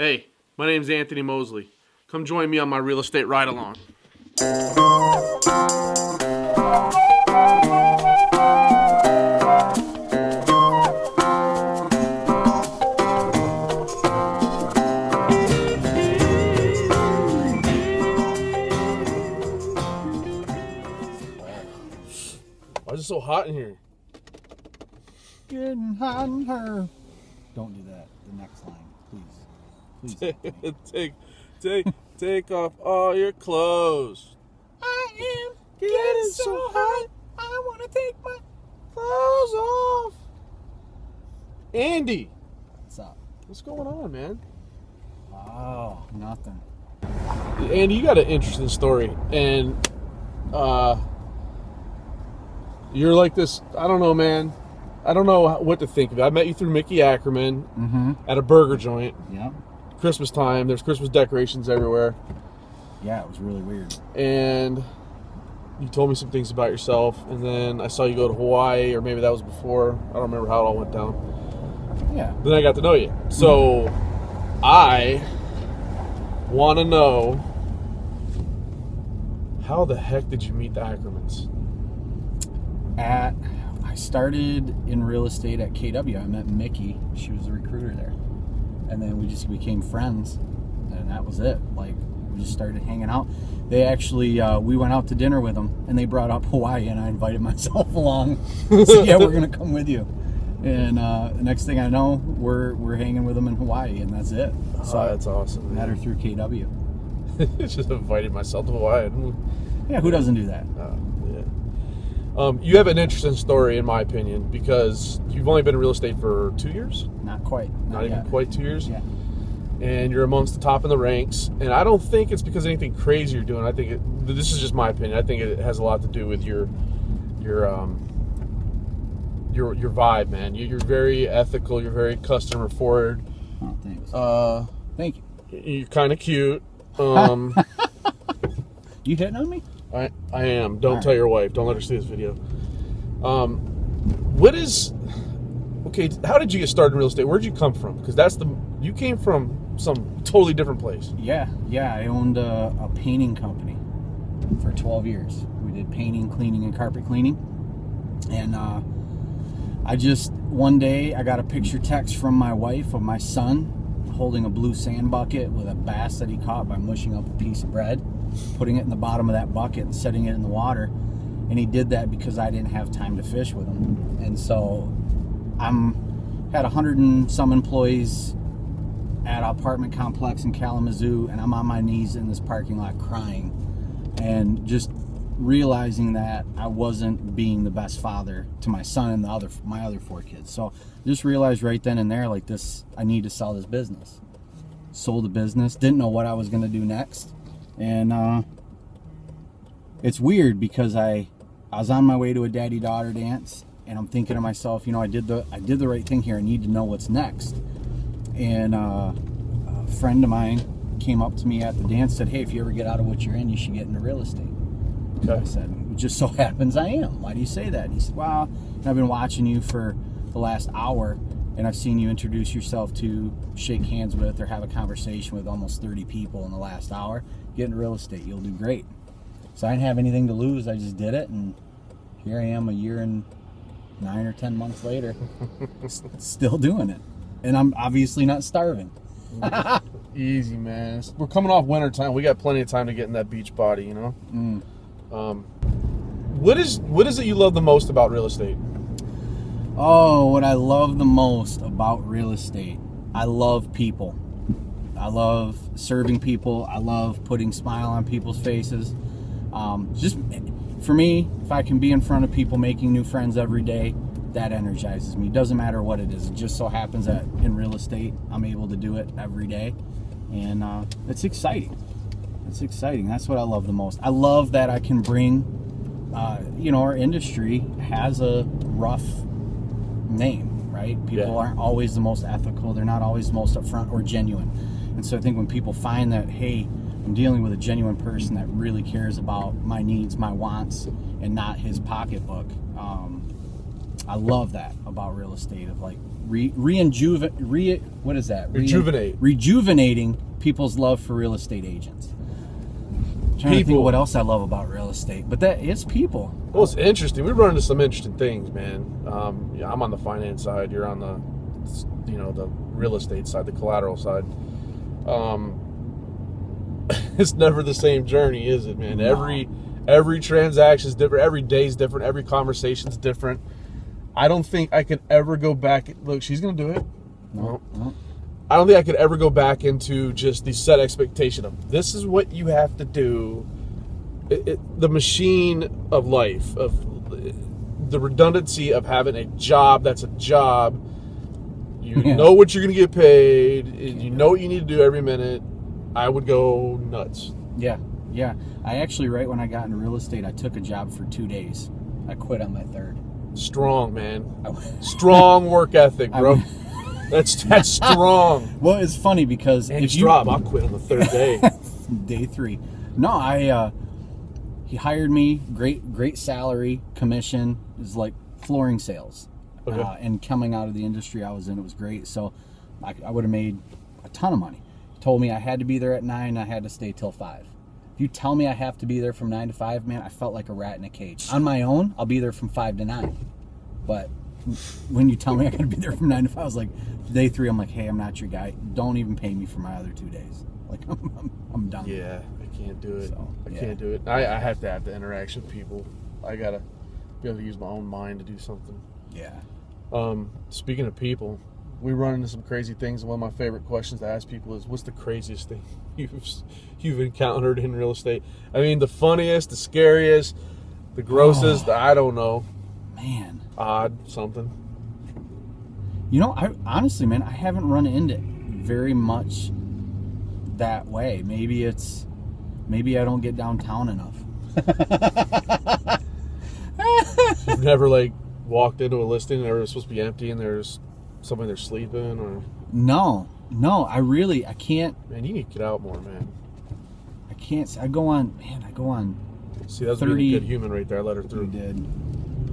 Hey, my name's Anthony Mosley. Come join me on my real estate ride-along. Why is it so hot in here? Getting hot in her. Don't do that. The next line, please. Take off all your clothes. I am getting so hot. I want to take my clothes off. Andy, What's up? what's going on, man? Oh, nothing. Andy, you got an interesting story, and you're like this. I don't know, man. I don't know what to think of it. I met you through Mickey Ackerman at a burger joint. Yeah. Christmas time. There's Christmas decorations everywhere. Yeah, it was really weird. And you told me some things about yourself, and then I saw you go to Hawaii, or maybe that was before. I don't remember how it all went down. Yeah. Then I got to know you. So I want to know, how the heck did you meet the Ackermans? I started in real estate at KW. I met Mickey. She was a recruiter there. And then we just became friends. And that was it. Like, we just started hanging out. They actually, we went out to dinner with them, and they brought up Hawaii, and I invited myself along. So, yeah, we're going to come with you. And the next thing I know, we're hanging with them in Hawaii, and that's it. So that's awesome. Met her through KW. Just invited myself to Hawaii. Yeah, who doesn't do that? You have an interesting story, in my opinion, because you've only been in real estate for 2 years? Not quite. Not even quite 2 years? Yeah. And you're amongst the top in the ranks. And I don't think it's because of anything crazy you're doing. I think this is just my opinion. I think it has a lot to do with your vibe, man. You're very ethical. You're very customer forward. Oh, thanks. Thank you. You're kind of cute. You hitting on me? I am. Don't All tell right. your wife. Don't let her see this video. How did you get started in real estate? Where'd you come from? Because you came from some totally different place. Yeah. I owned a painting company for 12 years. We did painting, cleaning, and carpet cleaning. And one day I got a picture text from my wife of my son holding a blue sand bucket with a bass that he caught by mushing up a piece of bread, putting it in the bottom of that bucket and setting it in the water. And he did that because I didn't have time to fish with him. And so had 100 and some employees at an apartment complex in Kalamazoo, and I'm on my knees in this parking lot crying and just realizing that I wasn't being the best father to my son and my other 4 kids. So just realized right then and there, like, this, I need to sell this business. Sold the business, didn't know what I was going to do next. And it's weird because I was on my way to a daddy-daughter dance, and I'm thinking to myself, I did the right thing here. I need to know what's next. And a friend of mine came up to me at the dance, said, "Hey, if you ever get out of what you're in, you should get into real estate." Okay. I said, "It just so happens I am. Why do you say that?" And he said, "Well, I've been watching you for the last hour, and I've seen you introduce yourself to, shake hands with, or have a conversation with almost 30 people in the last hour. Get into real estate. You'll do great." So I didn't have anything to lose. I just did it, and here I am a year and 9 or 10 months later, still doing it. And I'm obviously not starving. Easy, man. We're coming off winter time. We got plenty of time to get in that beach body, What is it you love the most about real estate? Oh, what I love the most about real estate, I love people. I love serving people. I love putting a smile on people's faces. Just for me, if I can be in front of people making new friends every day, that energizes me. Doesn't matter what it is. It just so happens that in real estate, I'm able to do it every day. And it's exciting. It's exciting. That's what I love the most. I love that I can bring, our industry has a rough name, right? People aren't always the most ethical. They're not always the most upfront or genuine. And so I think when people find that, hey, I'm dealing with a genuine person that really cares about my needs, my wants, and not his pocketbook, I love that about real estate, of like what is that? Rejuvenating people's love for real estate agents. I'm trying to think of what else I love about real estate, but that is people. Well, it's interesting. We run into some interesting things, man. Yeah, I'm on the finance side. You're on the, the real estate side, the collateral side. It's never the same journey, is it, man? No. Every transaction is different. Every day is different. Every conversation is different. I don't think I could ever go back. Look, she's going to do it. No. I don't think I could ever go back into just the set expectation of this is what you have to do. The machine of life, of the redundancy of having a job that's a job. You know what you're going to get paid, and you know what you need to do every minute. I would go nuts. Yeah. I actually, right when I got into real estate, I took a job for 2 days. I quit on my third. Strong, man. Strong work ethic, bro. That's strong. Well, it's funny because Andy Straub, I'll quit on the third day. Day 3. No, he hired me. Great salary, commission. It was like flooring sales. Okay. And coming out of the industry I was in, it was great. So I would have made a ton of money. He told me I had to be there at 9. I had to stay till 5. If you tell me I have to be there from 9 to 5, man, I felt like a rat in a cage. On my own, I'll be there from 5 to 9. But when you tell me I got to be there from 9 to 5, I was like, day 3, I'm like, hey, I'm not your guy. Don't even pay me for my other 2 days. Like, I'm done. Yeah, I can't do it. So, I can't do it. I have to have the interaction with people. I got to be able to use my own mind to do something. Yeah. Speaking of people, we run into some crazy things. One of my favorite questions to ask people is, what's the craziest thing you've encountered in real estate? I mean, the funniest, the scariest, the grossest, I don't know. Man. Odd, something. I honestly, man, I haven't run into very much that way. Maybe I don't get downtown enough. You've never walked into a listing and it's supposed to be empty and there's somebody there sleeping, or No, I can't. Man, you need to get out more, man. I can't. I go on. See, that's 30, being a good human right there. I let her through. You did.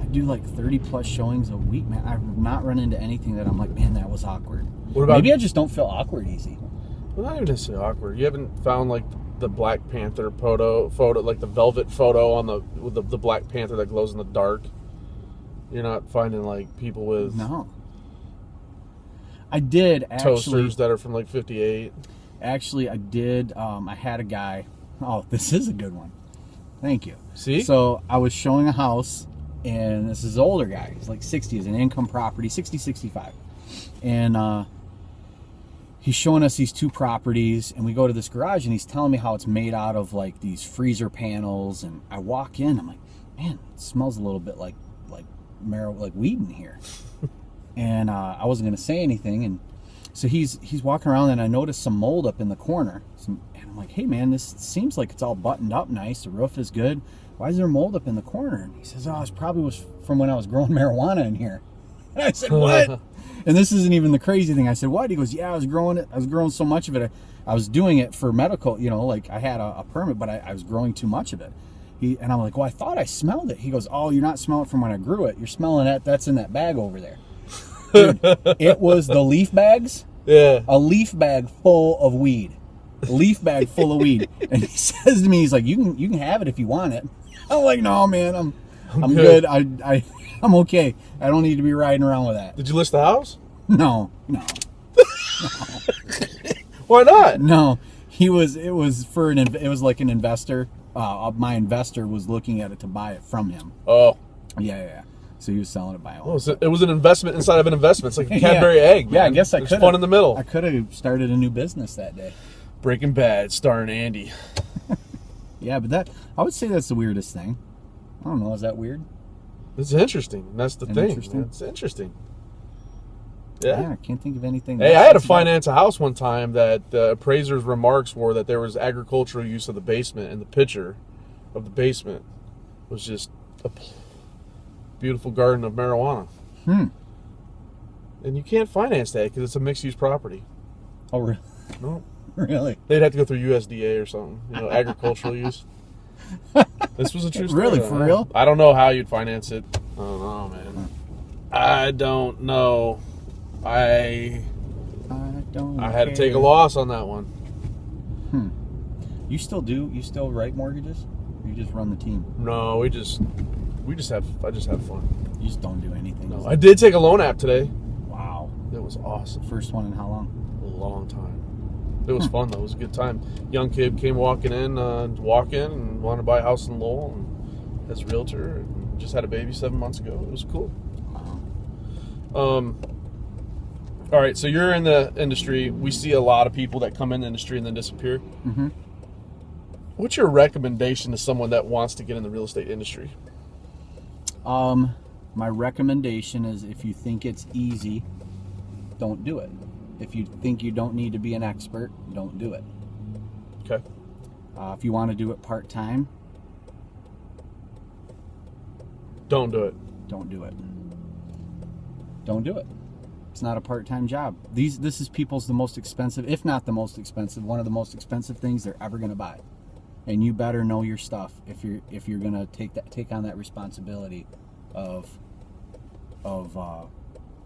I do like 30 plus showings a week, man. I've not run into anything that I'm like, man, that was awkward. What about, maybe I just don't feel awkward easy. Well, not even necessarily awkward. You haven't found the Black Panther photo, like the velvet photo with the Black Panther that glows in the dark. You're not finding people with No. I did actually. Toasters that are from 58. Actually, I did. I had a guy. Oh, this is a good one. Thank you. See? So I was showing a house, and this is an older guy. He's like 60. He's an income property, 60, 65. And he's showing us these 2 properties, and we go to this garage, and he's telling me how it's made out of these freezer panels. And I walk in, I'm like, man, it smells a little bit like weed in here. And I wasn't going to say anything, and so he's walking around, and I noticed some mold up in the corner. And I'm like, hey man, this seems like it's all buttoned up nice. The roof is good. Why is there mold up in the corner? And he says, oh, it probably was from when I was growing marijuana in here. And I said, what? And this isn't even the crazy thing. I said, what? He goes, yeah, I was growing so much of it. I was doing it for medical, I had a permit, but I was growing too much of it. And I'm like, well, I thought I smelled it. He goes, oh, you're not smelling it from when I grew it. You're smelling it. That's in that bag over there. Dude, it was the leaf bags. Yeah. A leaf bag full of weed. A leaf bag full of weed. And he says to me, he's like, you can have it if you want it. I'm like, no, man, I'm good. I'm okay. I don't need to be riding around with that. Did you list the house? No. Why not? No. It was like an investor. My investor was looking at it to buy it from him. Oh. Yeah. So he was selling it by all. Oh, it was an investment inside of an investment. It's like a Cadbury egg, man. Yeah, I guess I could. There's fun in the middle. I could have started a new business that day. Breaking Bad, starring Andy. Yeah, but I would say that's the weirdest thing. I don't know. Is that weird? It's interesting. That's the thing. It's interesting. Yeah. I can't think of anything. Hey, I had to finance a house one time that the appraiser's remarks were that there was agricultural use of the basement, and the picture of the basement was just a beautiful garden of marijuana. And you can't finance that because it's a mixed-use property. Oh, really? No. Really? They'd have to go through USDA or something. Agricultural use. This was a true story. Really? For real? I don't know how you'd finance it. I don't know, man. I don't know. I don't had to take a loss on that one. You still do? You still write mortgages? Or you just run the team? No, I just have fun. You just don't do anything. No, I did take a loan app today. Wow. It was awesome. First one in how long? A long time. It was fun though. It was a good time. Young kid came walking in and wanted to buy a house in Lowell, and as a realtor, and just had a baby 7 months ago. It was cool. Wow. All right, so you're in the industry. We see a lot of people that come in the industry and then disappear. Mm-hmm. What's your recommendation to someone that wants to get in the real estate industry? My recommendation is if you think it's easy, don't do it. If you think you don't need to be an expert, don't do it. Okay. If you want to do it part-time, don't do it. Don't do it. Don't do it. It's not a part-time job. This is people's the most expensive, if not the most expensive, one of the most expensive things they're ever going to buy. And you better know your stuff if you're going to take on that responsibility of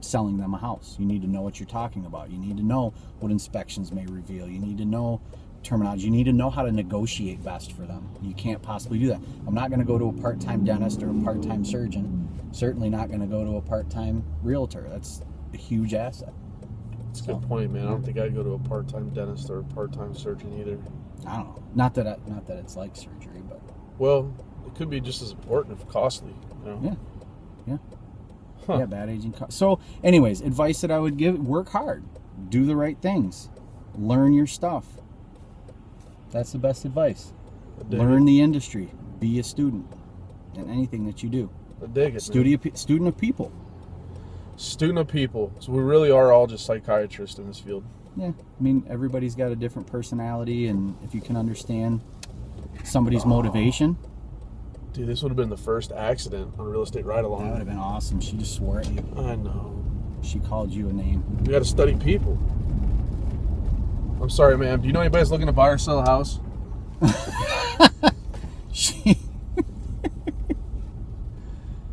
selling them a house. You need to know what you're talking about. You need to know what inspections may reveal. You need to know terminology. You need to know how to negotiate best for them. You can't possibly do that. I'm not going to go to a part-time dentist or a part-time surgeon. Certainly not going to go to a part-time realtor. That's a huge asset. That's a good point, man. I don't think I'd go to a part-time dentist or a part-time surgeon either. I don't know. Not that it's like surgery, but well, it could be just as important if costly. You know? Yeah. Yeah, bad aging cost. So, anyways, advice that I would give: work hard, do the right things, learn your stuff. That's the best advice. Learn the industry, be a student in anything that you do. I dig it. Student of people. Student of people. So we really are all just psychiatrists in this field. Yeah, I mean, everybody's got a different personality, and if you can understand somebody's motivation. Dude, this would have been the first accident on a real estate ride-along. That would have been awesome. She just swore at you. I know. She called you a name. We got to study people. I'm sorry, ma'am. Do you know anybody that's looking to buy or sell a house?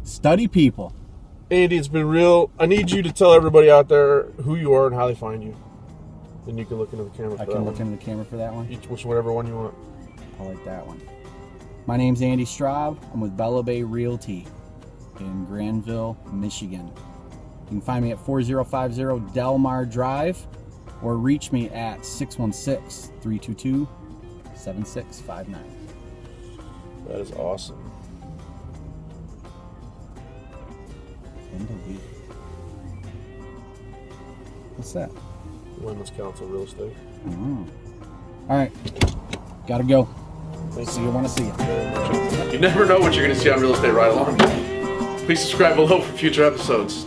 Study people. Andy, it's been real. I need you to tell everybody out there who you are and how they find you. Then you can look into the camera for that one. I can look into the camera for that one? Whatever one you want. I like that one. My name's Andy Straub. I'm with Bella Bay Realty in Granville, Michigan. You can find me at 4050 Delmar Drive or reach me at 616-322-7659. That is awesome. What's that? Women's Council Real Estate. Oh. All right. Gotta go. See you when I see you. You never know what you're going to see on Real Estate Ride Along. Please subscribe below for future episodes.